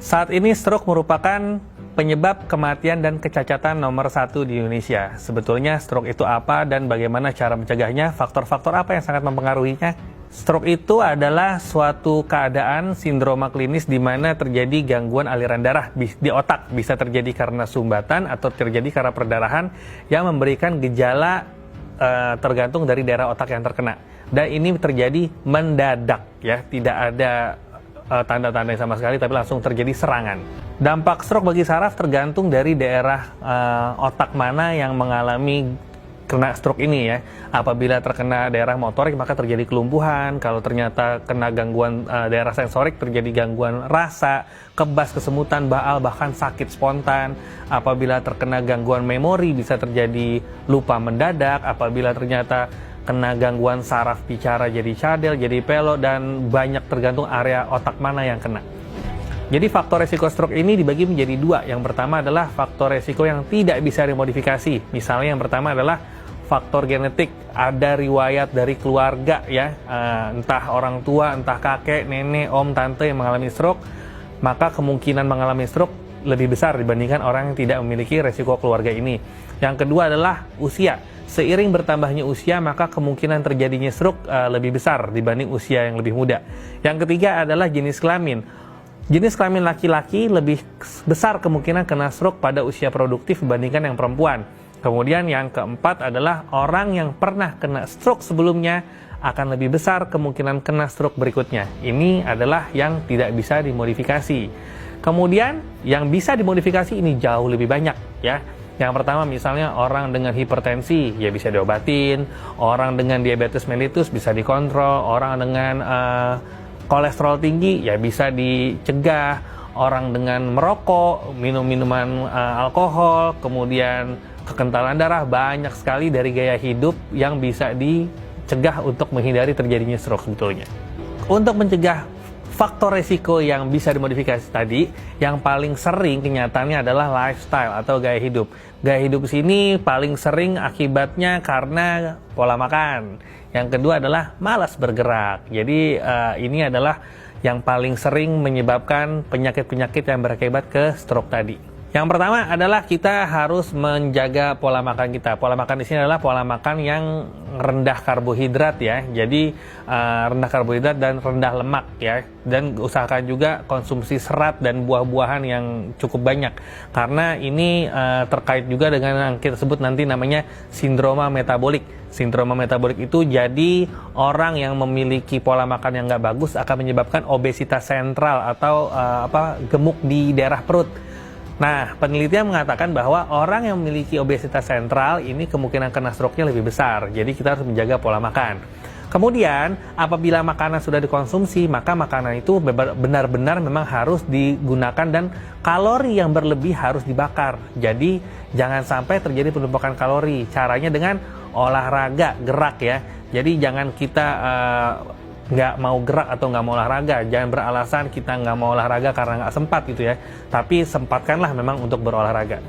Saat ini stroke merupakan penyebab kematian dan kecacatan nomor 1 di Indonesia. Sebetulnya stroke itu apa dan bagaimana cara mencegahnya? Faktor-faktor apa yang sangat mempengaruhinya? Stroke itu adalah suatu keadaan sindroma klinis di mana terjadi gangguan aliran darah di otak. Bisa terjadi karena sumbatan atau terjadi karena perdarahan yang memberikan gejala tergantung dari daerah otak yang terkena. Dan ini terjadi mendadak, ya, tidak ada tanda-tanda sama sekali, tapi langsung terjadi serangan. Dampak stroke bagi saraf tergantung dari daerah otak mana yang mengalami kena stroke ini, ya. Apabila terkena daerah motorik maka terjadi kelumpuhan. Kalau ternyata kena gangguan daerah sensorik terjadi gangguan rasa, kebas, kesemutan, baal, bahkan sakit spontan. Apabila terkena gangguan memori bisa terjadi lupa mendadak. Apabila ternyata kena gangguan saraf bicara jadi cadel, jadi pelok, dan banyak tergantung area otak mana yang kena. Jadi faktor resiko stroke ini dibagi menjadi dua. Yang pertama adalah faktor resiko yang tidak bisa dimodifikasi. Misalnya yang pertama adalah faktor genetik. Ada riwayat dari keluarga, ya, entah orang tua, entah kakek, nenek, om, tante yang mengalami stroke, maka kemungkinan mengalami stroke lebih besar dibandingkan orang yang tidak memiliki resiko keluarga ini. Yang kedua adalah usia. Seiring bertambahnya usia, maka kemungkinan terjadinya stroke lebih besar dibanding usia yang lebih muda. Yang ketiga adalah jenis kelamin. Jenis kelamin laki-laki lebih besar kemungkinan kena stroke pada usia produktif dibandingkan yang perempuan. Kemudian yang keempat adalah orang yang pernah kena stroke sebelumnya akan lebih besar kemungkinan kena stroke berikutnya. Ini adalah yang tidak bisa dimodifikasi. Kemudian yang bisa dimodifikasi ini jauh lebih banyak, ya. Yang pertama misalnya orang dengan hipertensi ya bisa diobatin, orang dengan diabetes mellitus bisa dikontrol, orang dengan kolesterol tinggi ya bisa dicegah, orang dengan merokok, minum minuman alkohol, kemudian kekentalan darah, banyak sekali dari gaya hidup yang bisa dicegah untuk menghindari terjadinya stroke sebetulnya. Untuk mencegah faktor resiko yang bisa dimodifikasi tadi, yang paling sering kenyataannya adalah lifestyle atau gaya hidup. Gaya hidup sini paling sering akibatnya karena pola makan. Yang kedua adalah malas bergerak. Jadi ini adalah yang paling sering menyebabkan penyakit-penyakit yang berakibat ke stroke tadi. Yang pertama adalah kita harus menjaga pola makan kita. Pola makan di sini adalah pola makan yang rendah karbohidrat, ya. Jadi rendah karbohidrat dan rendah lemak, ya. Dan usahakan juga konsumsi serat dan buah-buahan yang cukup banyak. Karena ini terkait juga dengan yang kita sebut nanti namanya sindroma metabolik. Sindroma metabolik itu jadi orang yang memiliki pola makan yang nggak bagus akan menyebabkan obesitas sentral atau gemuk di daerah perut. Nah, penelitian mengatakan bahwa orang yang memiliki obesitas sentral ini kemungkinan kena stroke-nya lebih besar. Jadi kita harus menjaga pola makan. Kemudian, apabila makanan sudah dikonsumsi, maka makanan itu benar-benar memang harus digunakan dan kalori yang berlebih harus dibakar. Jadi, jangan sampai terjadi penumpukan kalori. Caranya dengan olahraga, gerak, ya. Jadi jangan kita nggak mau gerak atau nggak mau olahraga. Jangan beralasan kita nggak mau olahraga karena nggak sempat gitu, ya. Tapi sempatkanlah memang untuk berolahraga.